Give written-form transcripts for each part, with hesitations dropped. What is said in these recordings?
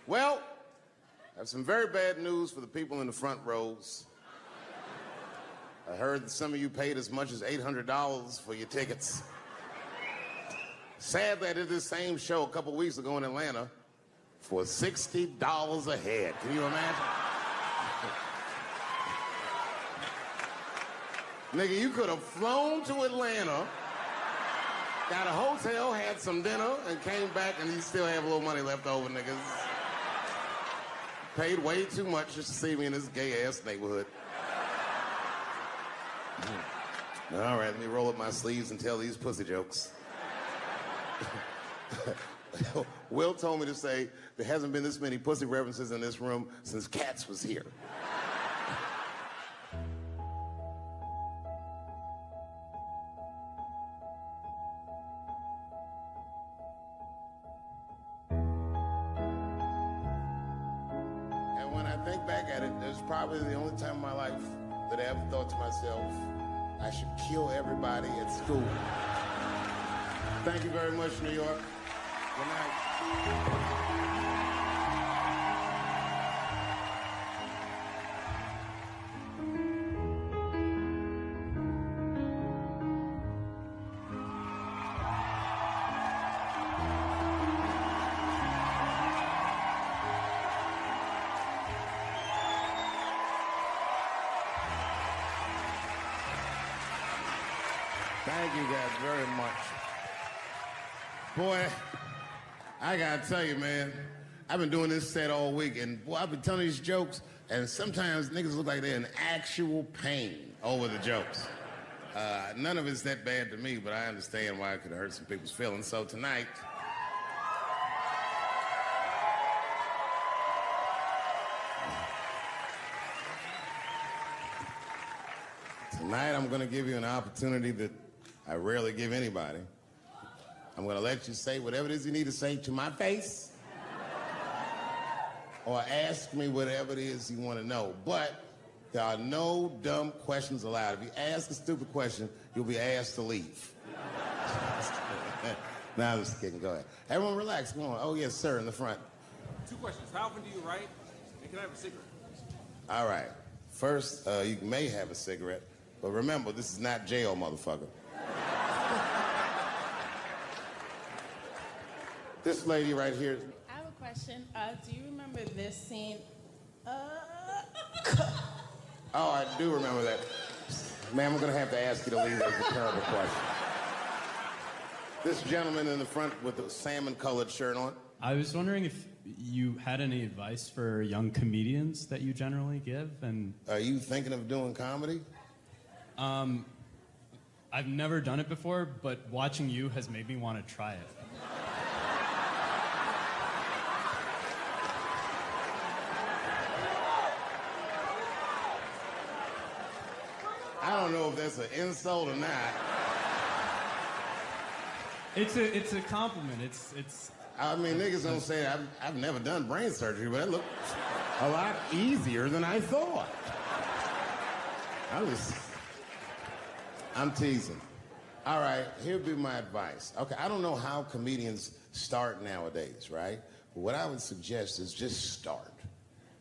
Well, I have some very bad news for the people in the front rows. I heard that some of you paid as much as $800 for your tickets. Sadly, I did this same show a couple weeks ago in Atlanta for $60 a head. Can you imagine? Nigga, you could have flown to Atlanta, got a hotel, had some dinner, and came back, and you still have a little money left over, niggas. Paid way too much just to see me in this gay-ass neighborhood. All right, let me roll up my sleeves and tell these pussy jokes. Will told me to say there hasn't been this many pussy references in this room since Cats was here. Think back at it, there's probably the only time in my life that I ever thought to myself, I should kill everybody at school. Thank you very much, New York. Good night. Thank you guys very much. Boy, I gotta tell you, man, I've been doing this set all week, and boy, I've been telling these jokes, and sometimes niggas look like they're in actual pain over the jokes. None of it's that bad to me, but I understand why it could hurt some people's feelings. So tonight, I'm gonna give you an opportunity that I rarely give anybody. I'm gonna let you say whatever it is you need to say to my face, or ask me whatever it is you want to know. But there are no dumb questions allowed. If you ask a stupid question, you'll be asked to leave. Now, just kidding. Go ahead. Everyone relax. Come on. Oh, yes, sir, in the front. 2 questions. How often do you write? And can I have a cigarette? All right. First, you may have a cigarette, but remember, this is not jail, motherfucker. This lady right here. I have a question. Do you remember this scene? Oh, I do remember that. Ma'am, I'm going to have to ask you to leave. That's a terrible question. This gentleman in the front with the salmon-colored shirt on. I was wondering if you had any advice for young comedians that you generally give, and... Are you thinking of doing comedy? I've never done it before, but watching you has made me want to try it. I don't know if that's an insult or not. It's a compliment. It's. I mean, niggas don't say I've never done brain surgery, but it looked a lot easier than I thought. I'm teasing. All right, here'd be my advice. Okay, I don't know how comedians start nowadays, right? But what I would suggest is just start.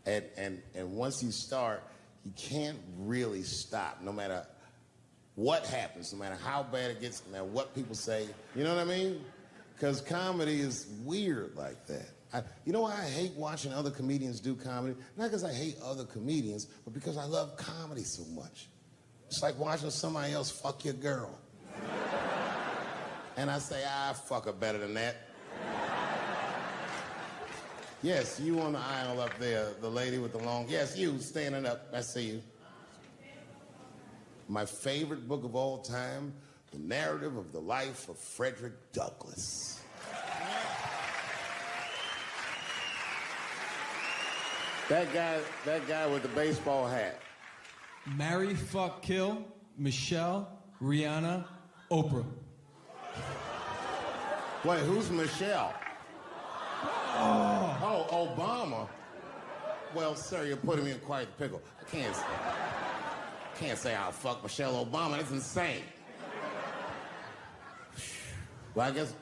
And once you start, you can't really stop, no matter what happens, no matter how bad it gets, no matter what people say. You know what I mean? Because comedy is weird like that. You know why I hate watching other comedians do comedy? Not because I hate other comedians, but because I love comedy so much. It's like watching somebody else fuck your girl. And I say, fuck her better than that. Yes, you on the aisle up there, the lady with the long... Yes, you, standing up. I see you. My favorite book of all time, The Narrative of the Life of Frederick Douglass. That guy with the baseball hat. Marry, fuck, kill, Michelle, Rihanna, Oprah. Wait, who's Michelle? Oh, Obama. Well, sir, you're putting me in quite the pickle. I can't say I'll fuck Michelle Obama. That's insane. Well, I guess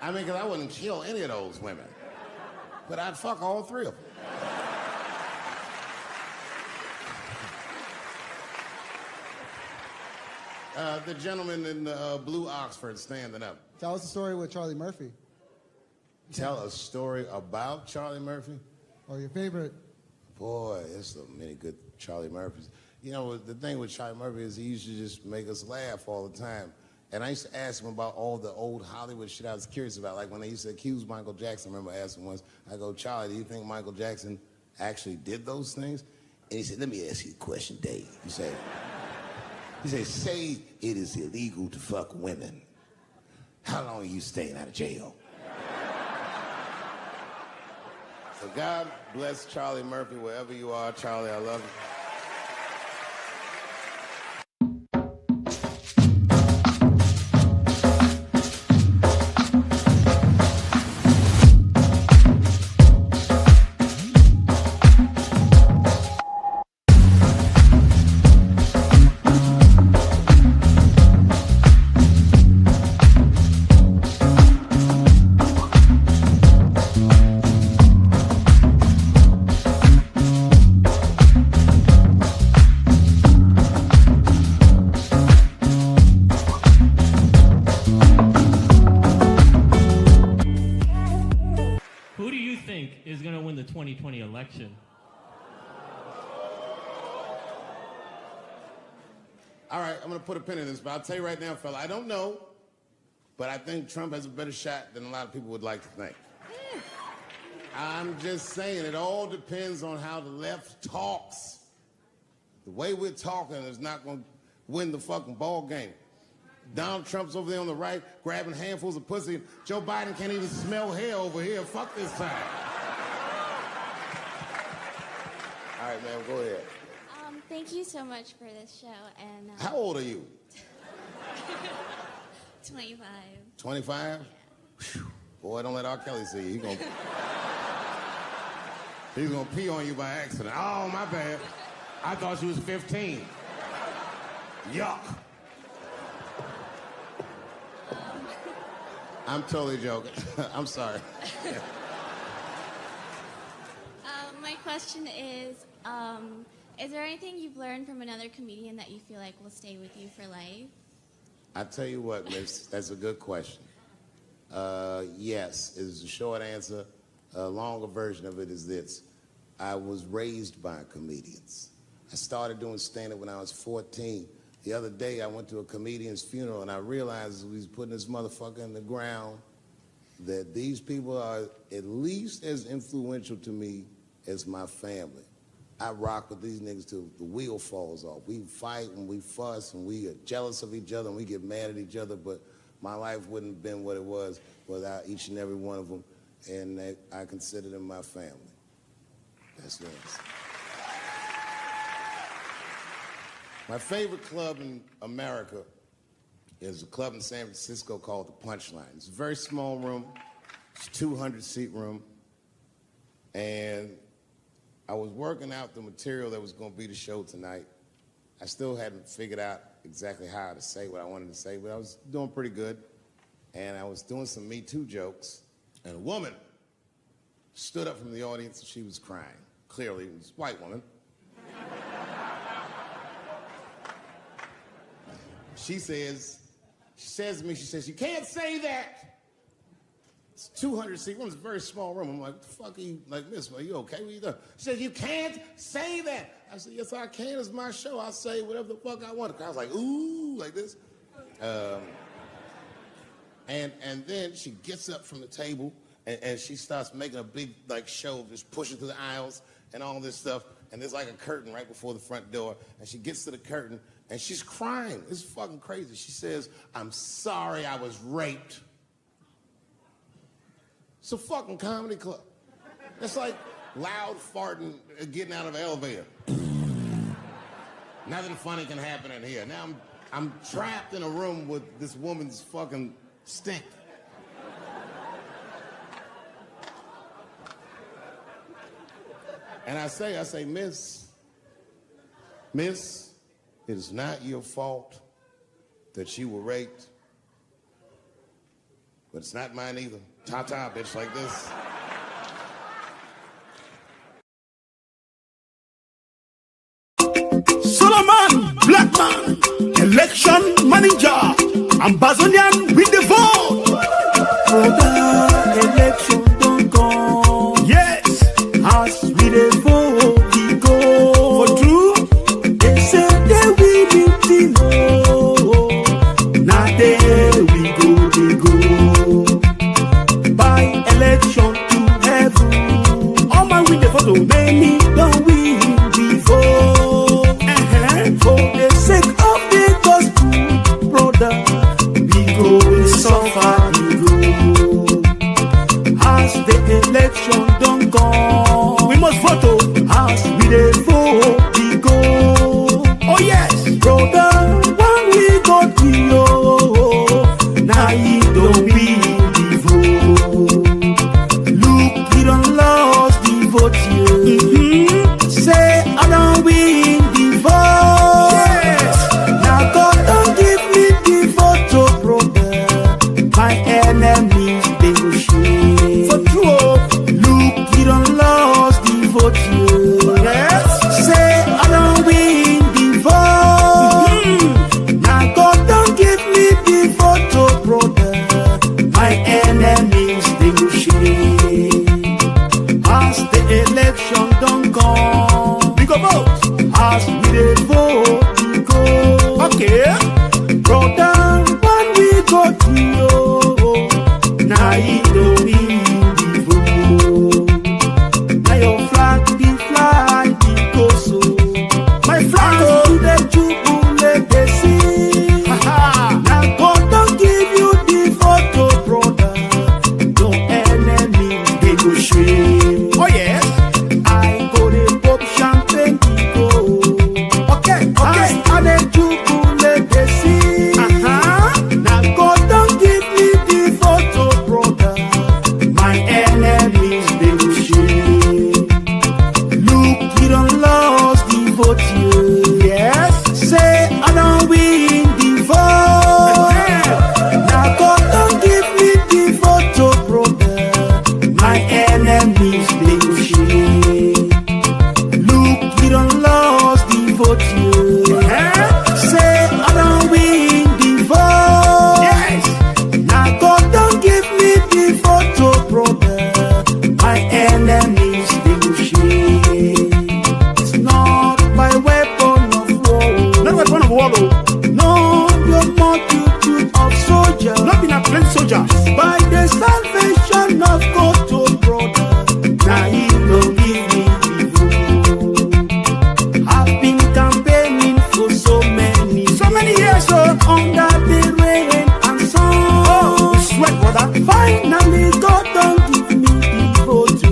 I mean, because I wouldn't kill any of those women. But I'd fuck all three of them. The gentleman in the blue Oxford standing up. Tell us a story with Charlie Murphy. Tell a story about Charlie Murphy? Or your favorite. Boy, there's so many good Charlie Murphys. You know, the thing with Charlie Murphy is he used to just make us laugh all the time. And I used to ask him about all the old Hollywood shit I was curious about. Like when they used to accuse Michael Jackson, I remember asking once, I go, Charlie, do you think Michael Jackson actually did those things? And he said, let me ask you a question, Dave. He said, say it is illegal to fuck women. How long are you staying out of jail? So God bless Charlie Murphy, wherever you are. Charlie, I love you. Who do you think is going to win the 2020 election? All right, I'm going to put a pin in this, but I'll tell you right now, fella, I don't know, but I think Trump has a better shot than a lot of people would like to think. I'm just saying, it all depends on how the left talks. The way we're talking is not going to win the fucking ball game. Donald Trump's over there on the right, grabbing handfuls of pussy. Joe Biden can't even smell hair over here. Fuck this time. All right, man, go ahead. Thank you so much for this show. And How old are you? 25. 25? Yeah. Boy, don't let R. Kelly see you. He's gonna pee on you by accident. Oh, my bad. I thought she was 15. Yuck. I'm totally joking. I'm sorry. My question is there anything you've learned from another comedian that you feel like will stay with you for life? I tell you what, miss, that's a good question. Yes, is the short answer. A longer version of it is this. I was raised by comedians. I started doing stand-up when I was 14. The other day, I went to a comedian's funeral, and I realized as we was putting this motherfucker in the ground that these people are at least as influential to me as my family. I rock with these niggas till the wheel falls off. We fight and we fuss and we are jealous of each other and we get mad at each other, but my life wouldn't have been what it was without each and every one of them, and I consider them my family. That's the answer. My favorite club in America is a club in San Francisco called the Punchline. It's a very small room. It's a 200-seat room. And I was working out the material that was going to be the show tonight. I still hadn't figured out exactly how to say what I wanted to say, but I was doing pretty good. And I was doing some Me Too jokes. And a woman stood up from the audience and she was crying. Clearly, it was a white woman. She says to me, you can't say that. It's a 200-seat room, it's a very small room. I'm like, what the fuck are you, like, miss, are you okay? What are you doing? She says, you can't say that. I said, yes, I can, it's my show. I'll say whatever the fuck I want. The crowd's like, ooh, like this. And then she gets up from the table and she starts making a big, like, show, just pushing through the aisles and all this stuff. And there's like a curtain right before the front door. And she gets to the curtain and she's crying. It's fucking crazy. She says, I'm sorry I was raped. It's a fucking comedy club. It's like loud farting getting out of an elevator. Nothing funny can happen in here. Now I'm trapped in a room with this woman's fucking stink. And I say, miss, it is not your fault that you were raped. but it's not mine either. Ta-ta, bitch, like this. Solomon, black man, election manager, Ambazonian with the vote. Election don't go. Yes, As we dey vote, we go. for true. They say they will be know. Now there we go. By election to heaven. All man with the photo. Many don't win the vote. For the sake of the gospel, brother, we go suffer, we go. As the election don't come, We must vote. as we dey vote, we go. Oh yes, Brother, when we go to you, now you don't win the vote. Look, you don't lost the vote, Say, I don't win the vote. yes. Now God don't give me the vote, oh, brother. My enemies, they will shame. For true. Look, you don't lost the vote, Yes. Say, I don't win the vote. Now God don't give me the vote, oh, brother. My enemies, they will shame. As the election don't come, We go vote. as we dey vote, we go. Okay. Brother, when we go to you, now you don't win the vote. Now your flag, the fly, the go so. My flag. As to the jubilee, they see. Ha. Now God don't give you the photo, brother. Your enemies, they go shame. Oh yes. I go to pop champagne, go. Okay. As I dey jubilee, they see. Uh-huh. Now God don't give me the photo, brother. My enemies, they will shame. Look, you don't lost the vote, Yes. Say, I don't win the vote. Now God don't give me the photo, brother. My enemies, they will shame. Look, you don't lost the vote, Say, I don't win the vote. Yes. Now God don't give me the photo, brother. My enemies, they will shame. It's not by weapon of war. Not weapon of war. No, your multitude of soldiers. Not been a plain soldier. By the salvation of God, oh brother. Now you don't give me the vote. I've been campaigning for so many years, so under the rain and sun. Oh, sweat, brother. Finally, God don't give me the vote.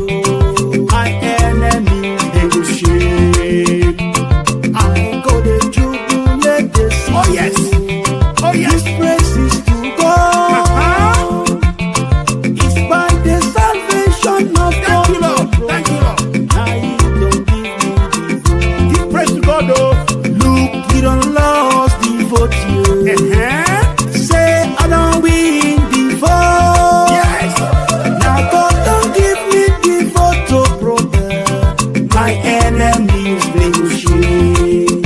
My enemies, they will shame. I go to jubilate the sea. Oh, yes. Oh, yes. This praise is to God. Uh-huh. It's by the salvation of Thank God. you, Lord. Thank you, Lord. Now you don't give me the vote. Give praise to God, though. Look, you don't lost the vote. Uh-huh. Say, I don't win the vote. Yes. Now God don't give me the vote, oh, brother. My enemies, they will shame.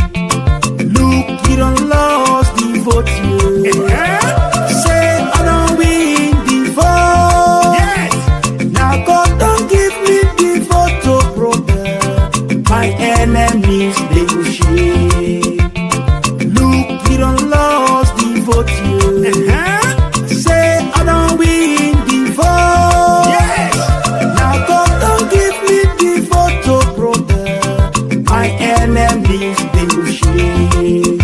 Look, you don't lost the vote. Uh-huh. Say, I don't win the vote. Yes. Now God don't give me the vote, oh, brother. My enemies, they will shame. Look, you don't lost the vote. Uh-huh. Say, I don't win the vote. Yes. Now God don't give me the vote, oh, brother. My enemies, they will shame.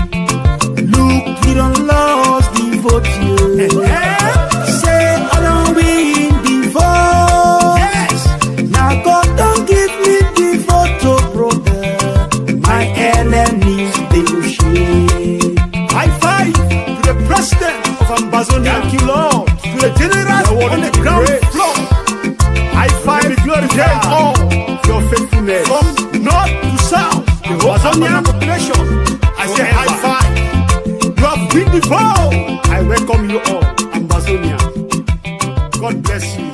Look, you don't lost the vote. Uh-huh. Say, I don't win the vote. Yes. Now God don't give me the vote, oh, brother. My enemies, they will shame. High five to the president of Ambazonia. Thank you, Lord. To the generals on the ground floor. High five to them all for your faithfulness. From north to south, the Amazonian population. I say high five. You have been the vote. I welcome you all, Ambazonia. God bless you.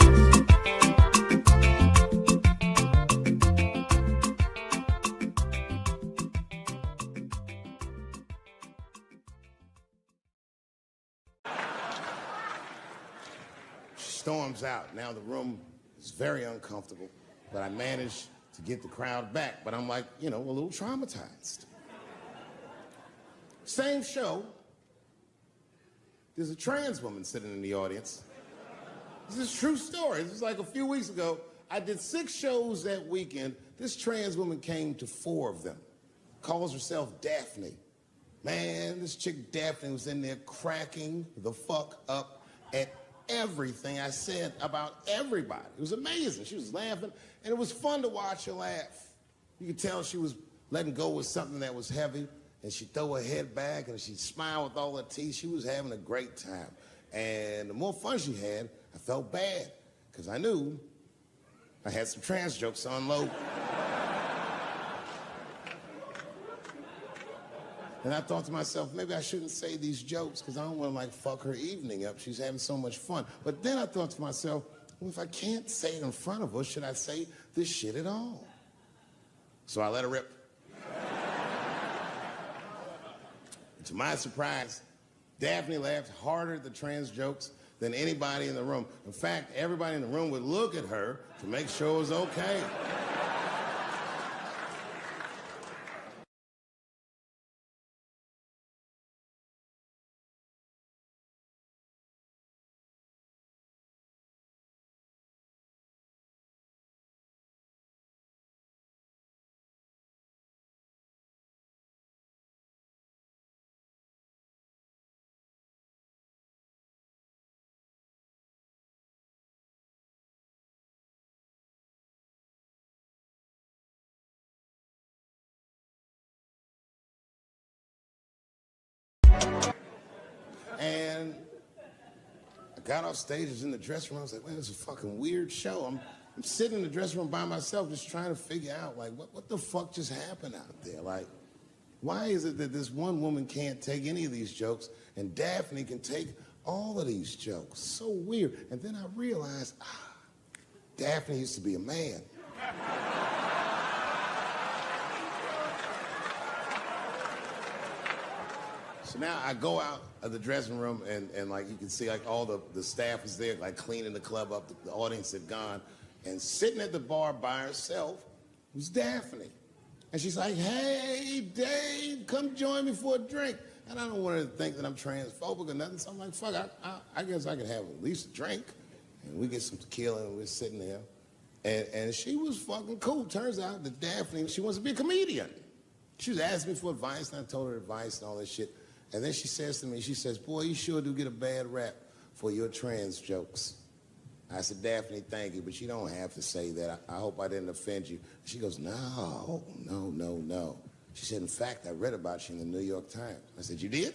Storms out. Now the room is very uncomfortable, but I managed to get the crowd back. But I'm like, you know, a little traumatized. Same show. There's a trans woman sitting in the audience. This is a true story. This was like a few weeks ago. I did 6 shows that weekend. This trans woman came to 4 of them. Calls herself Daphne. Man, this chick Daphne was in there cracking the fuck up at everything I said about everybody. It was amazing. She was laughing, and it was fun to watch her laugh. You could tell she was letting go with something that was heavy, and she'd throw her head back, and she'd smile with all her teeth. She was having a great time. And the more fun she had, I felt bad, because I knew I had some trans jokes to unload. And I thought to myself, maybe I shouldn't say these jokes because I don't want to, like, fuck her evening up. She's having so much fun. But then I thought to myself, well, if I can't say it in front of her, should I say this shit at all? So I let her rip. To my surprise, Daphne laughed harder at the trans jokes than anybody in the room. In fact, everybody in the room would look at her to make sure it was okay. And I got off stage, I was in the dressing room, I was like, man, this is a fucking weird show. I'm sitting in the dressing room by myself just trying to figure out, like, what the fuck just happened out there? Like, why is it that this one woman can't take any of these jokes and Daphne can take all of these jokes? So weird. And then I realized, Daphne used to be a man. So now I go out of the dressing room and like you can see like all the staff was there like cleaning the club up, the audience had gone, and sitting at the bar by herself was Daphne. And she's like, hey, Dave, come join me for a drink. And I don't want her to think that I'm transphobic or nothing, so I'm like, fuck, I guess I could have at least a drink. And we get some tequila and we're sitting there. And she was fucking cool. Turns out that Daphne, she wants to be a comedian. She was asking me for advice, and I told her advice and all that shit. And then she says to me, she says, boy, you sure do get a bad rap for your trans jokes. I said, Daphne, thank you, but you don't have to say that. I hope I didn't offend you. She goes, no. She said, in fact, I read about you in the New York Times. I said, you did?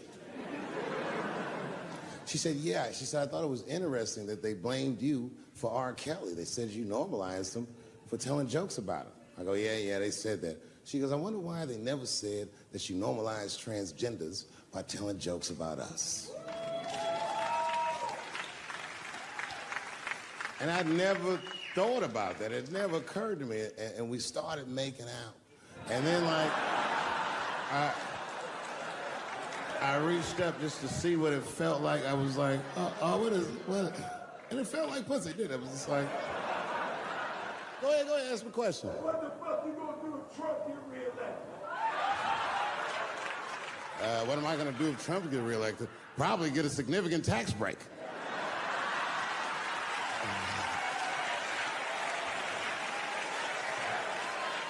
She said, yeah. She said, I thought it was interesting that they blamed you for R. Kelly. They said you normalized him for telling jokes about him. I go, yeah, they said that. She goes, I wonder why they never said that you normalized transgenders by telling jokes about us. And I'd never thought about that. It never occurred to me. And we started making out. And then, like, I reached up just to see what it felt like. I was like, what? And it felt like pussy, didn't it? It was just like, go ahead, ask me a question. What the fuck you gonna do if Trump get reelected? What am I gonna do if Trump gets reelected? Probably get a significant tax break.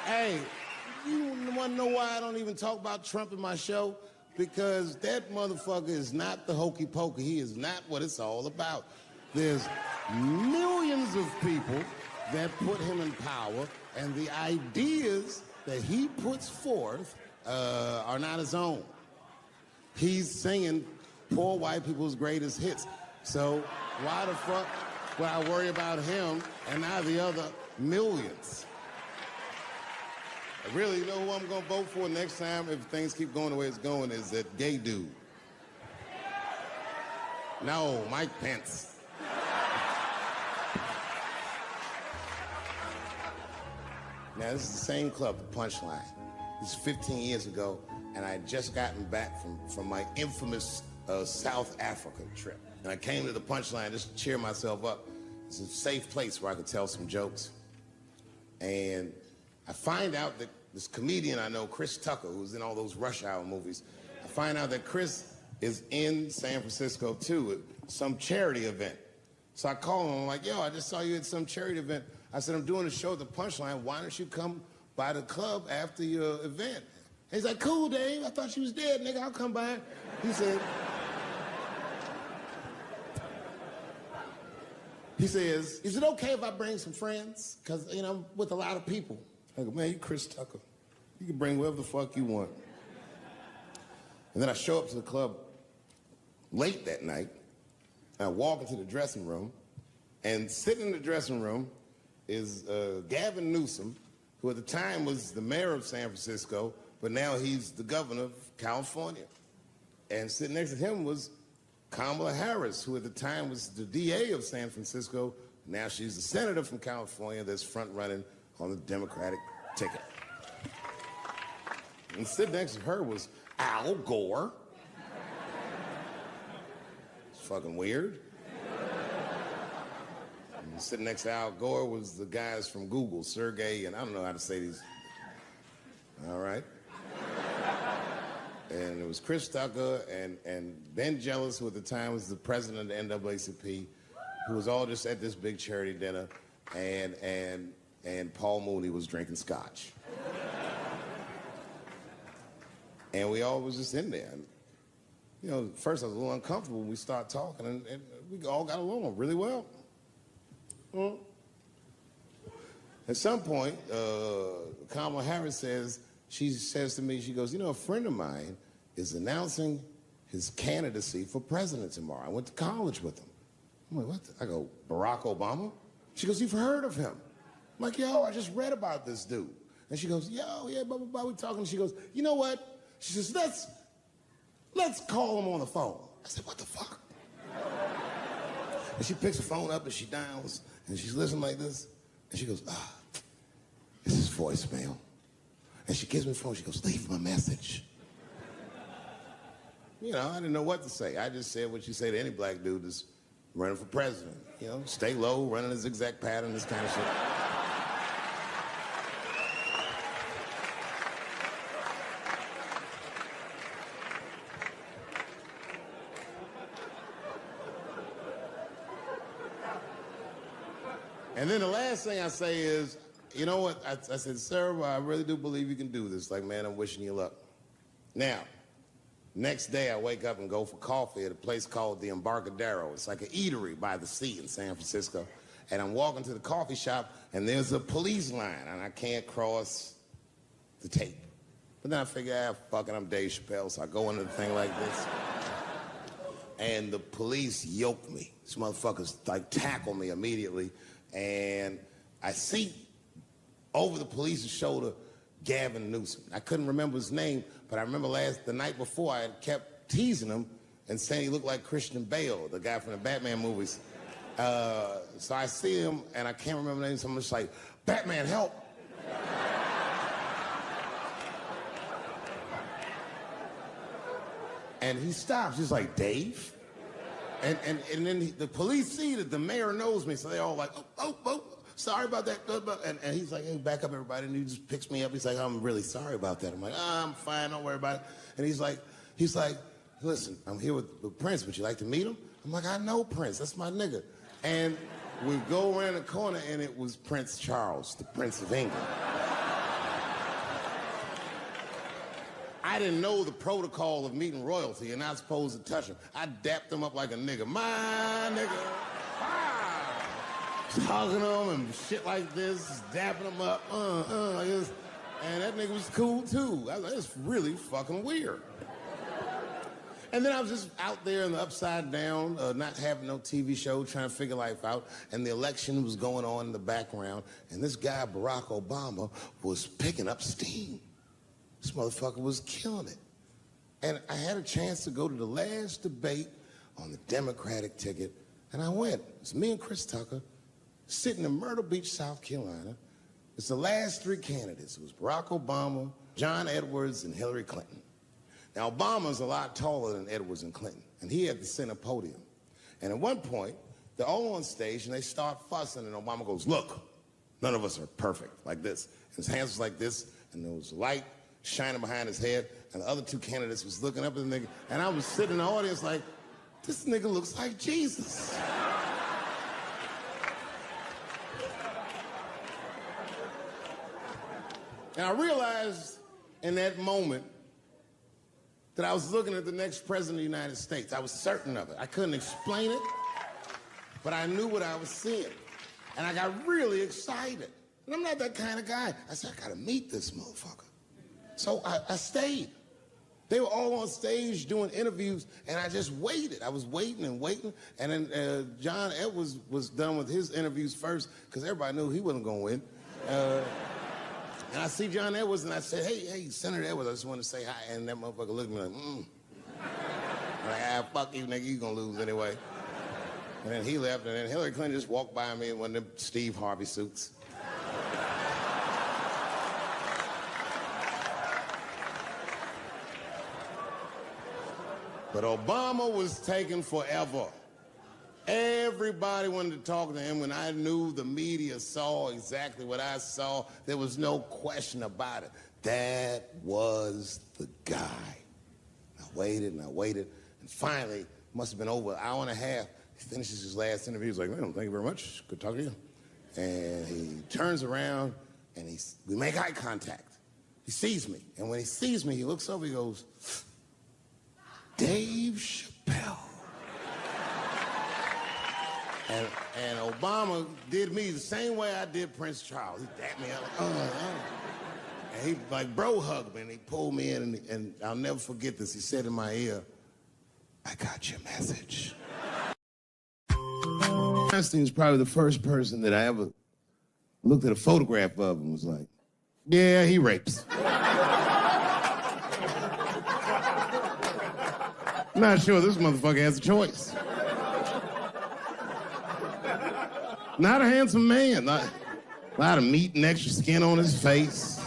Hey, you wanna know why I don't even talk about Trump in my show? Because that motherfucker is not the hokey pokey. He is not what it's all about. There's millions of people that put him in power, and the ideas that he puts forth are not his own. He's singing poor white people's greatest hits. So why the fuck would I worry about him and not the other millions? Really, you know who I'm gonna vote for next time if things keep going the way it's going is that gay dude. No, Mike Pence. Now, this is the same club, the Punchline. This is 15 years ago, and I had just gotten back from my infamous South Africa trip. And I came to the Punchline just to cheer myself up. It's a safe place where I could tell some jokes. And I find out that this comedian I know, Chris Tucker, who's in all those Rush Hour movies, I find out that Chris is in San Francisco too at some charity event. So I call him, I'm like, yo, I just saw you at some charity event. I said, I'm doing a show at the Punchline. Why don't you come by the club after your event? He's like, cool, Dave. I thought you was dead, nigga. I'll come by. He says, is it okay if I bring some friends? Because, you know, I'm with a lot of people. I go, man, you Chris Tucker. You can bring whoever the fuck you want. And then I show up to the club late that night. And I walk into the dressing room. And sitting in the dressing room is Gavin Newsom, who at the time was the mayor of San Francisco, but now he's the governor of California. And sitting next to him was Kamala Harris, who at the time was the DA of San Francisco. Now she's the senator from California that's front-running on the Democratic ticket. And sitting next to her was Al Gore. It's fucking weird. And sitting next to Al Gore was the guys from Google, Sergey, and I don't know how to say these. All right. And it was Chris Tucker and Ben Jealous, who at the time was the president of the NAACP, who was all just at this big charity dinner, and Paul Mooney was drinking scotch. And we all was just in there. And, you know, first I was a little uncomfortable when we started talking, and we all got along really well. At some point, Kamala Harris she says to me, she goes, you know, a friend of mine is announcing his candidacy for president tomorrow. I went to college with him. I'm like, what? I go, Barack Obama? She goes, you've heard of him? I'm like, yo, I just read about this dude. And she goes, yo, yeah, blah, blah, blah, we talking. She goes, you know what? She says, let's call him on the phone. I said, what the fuck? And she picks the phone up and she dials and she's listening like this. And she goes, this is voicemail. And she gives me the phone, she goes, leave him a message. You know, I didn't know what to say. I just said what you say to any black dude that's running for president. You know, stay low, running a zigzag pattern, this kind of shit. And then the last thing I say is, you know what? I said, sir, I really do believe you can do this. Like, man, I'm wishing you luck. Now, next day I wake up and go for coffee at a place called the Embarcadero. It's like an eatery by the sea in San Francisco. And I'm walking to the coffee shop, and there's a police line, and I can't cross the tape. But then I figure, fuck it, I'm Dave Chappelle, so I go into the thing like this. And the police yoke me. These motherfuckers, like, tackle me immediately. And I see over the police's shoulder Gavin Newsom. I couldn't remember his name, but I remember the night before I had kept teasing him and saying he looked like Christian Bale, the guy from the Batman movies. So I see him and I can't remember the name, so I'm just like, Batman, help! And he stops, he's like, Dave? And then the police see that the mayor knows me, so they all like, oh, sorry about that. And he's like, hey, back up, everybody. And he just picks me up. He's like, I'm really sorry about that. I'm like, I'm fine, don't worry about it. And he's like, listen, I'm here with Prince. Would you like to meet him? I'm like, I know Prince. That's my nigga. And we go around the corner, and it was Prince Charles, the Prince of England. I didn't know the protocol of meeting royalty. You're not supposed to touch him. I dapped him up like a nigga. My nigga. Just hugging him and shit like this, dapping him up. Like this. And that nigga was cool, too. I was like, it's really fucking weird. And then I was just out there in the upside down, not having no TV show, trying to figure life out. And the election was going on in the background. And this guy, Barack Obama, was picking up steam. This motherfucker was killing it. And I had a chance to go to the last debate on the Democratic ticket, and I went. It's me and Chris Tucker sitting in Myrtle Beach, South Carolina. It's the last three candidates. It was Barack Obama, John Edwards, and Hillary Clinton. Now, Obama's a lot taller than Edwards and Clinton, and he had the center podium. And at one point, they're all on stage, and they start fussing, and Obama goes, look, none of us are perfect, like this. His hands was like this, and there was light shining behind his head, and the other two candidates was looking up at the nigga, and I was sitting in the audience like, this nigga looks like Jesus. And I realized in that moment that I was looking at the next president of the United States. I was certain of it. I couldn't explain it, but I knew what I was seeing. And I got really excited. And I'm not that kind of guy. I said, I gotta meet this motherfucker. So I stayed. They were all on stage doing interviews, and I just waited. I was waiting and waiting, and then John Edwards was done with his interviews first, because everybody knew he wasn't gonna win. And I see John Edwards, and I said, hey, Senator Edwards, I just want to say hi. And that motherfucker looked at me like, I'm like, fuck you, nigga, you gonna lose anyway. And then he left, and then Hillary Clinton just walked by me in one of them Steve Harvey suits. But Obama was taking forever. Everybody wanted to talk to him. When I knew the media saw exactly what I saw, there was no question about it. That was the guy. I waited and I waited, and finally, must have been over an hour and a half, he finishes his last interview. He's like, well, thank you very much. Good talking to you. And he turns around, and we make eye contact. He sees me, and when he sees me, he looks over, he goes, Dave Chappelle. And Obama did me the same way I did Prince Charles. He dapped me out like, oh. And he like bro hugged me, and he pulled me in, and I'll never forget this. He said in my ear, I got your message. Weinstein's probably the first person that I ever looked at a photograph of and was like, yeah, he rapes. Not sure this motherfucker has a choice. Not a handsome man. A lot of meat and extra skin on his face.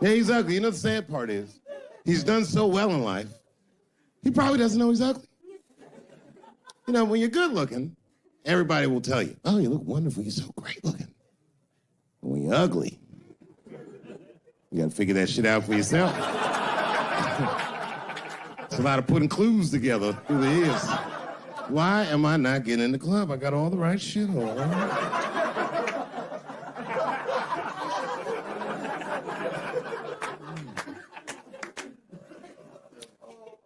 Yeah, he's ugly. You know the sad part is, he's done so well in life, he probably doesn't know he's ugly. You know, when you're good looking, everybody will tell you, oh, you look wonderful, you're so great looking. But when you're ugly, you gotta figure that shit out for yourself. It's a lot of putting clues together through the years. Why am I not getting in the club? I got all the right shit on.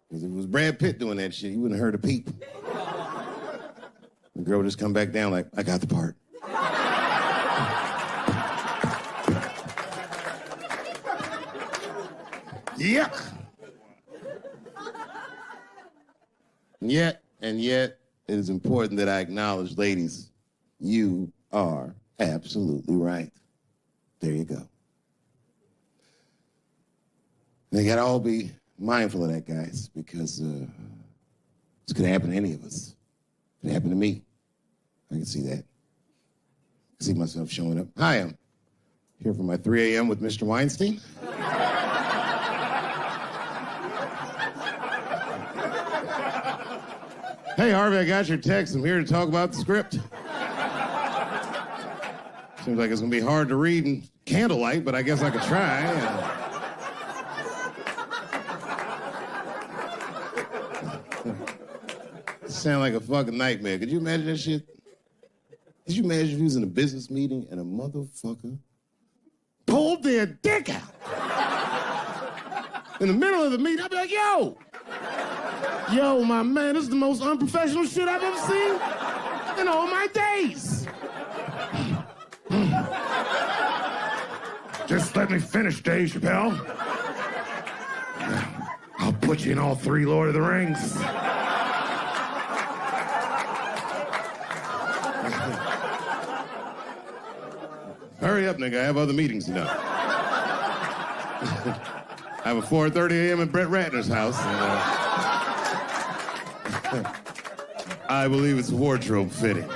Because if it was Brad Pitt doing that shit, he wouldn't have heard a peep. The girl would just come back down like, I got the part. Yuck. And yet, it is important that I acknowledge, ladies, you are absolutely right. There you go. They gotta all be mindful of that, guys, because this could happen to any of us. It could happen to me. I can see that. I see myself showing up. Hi, I'm here for my 3 a.m. with Mr. Weinstein. Hey, Harvey, I got your text. I'm here to talk about the script. Seems like it's going to be hard to read in candlelight, but I guess I could try. Sound like a fucking nightmare. Could you imagine that shit? Could you imagine if he was in a business meeting and a motherfucker pulled their dick out? In the middle of the meeting, I'd be like, Yo, my man, this is the most unprofessional shit I've ever seen in all my days. Just let me finish, Dave Chappelle. I'll put you in all 3 Lord of the Rings. Hurry up, nigga. I have other meetings to do. I have a 4:30 a.m. at Brett Ratner's house. And, I believe it's wardrobe fitting.